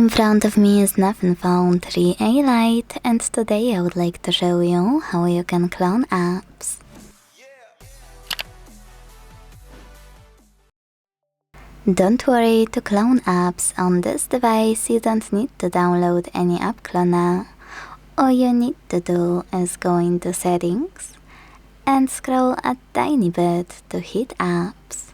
In front of me is Nothing Phone 3A Lite, and today I would like to show you how you can clone apps. Don't worry, to clone apps on this device you don't need to download any app cloner. All you need to do is go into Settings and scroll a tiny bit to hit Apps.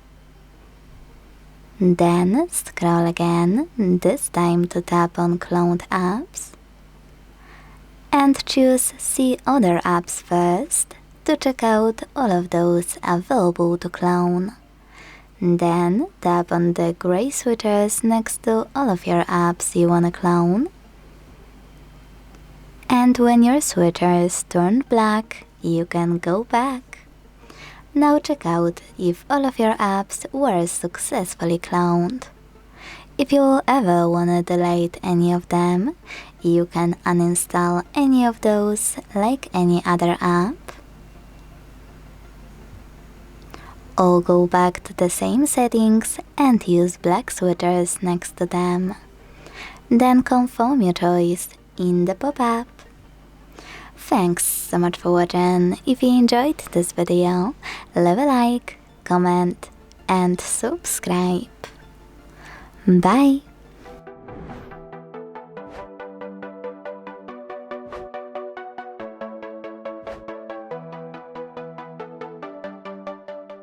Then scroll again, this time to tap on Cloned Apps. And choose See Other Apps first to check out all of those available to clone. Then tap on the gray switches next to all of your apps you wanna clone. And when your switches turn black, you can go back. Now check out if all of your apps were successfully cloned. If you ever wanna delete any of them, you can uninstall any of those like any other app. Or go back to the same settings and use black switches next to them. Then confirm your choice in the pop-up. Thanks so much for watching. If you enjoyed this video, leave a like, comment and subscribe. Bye!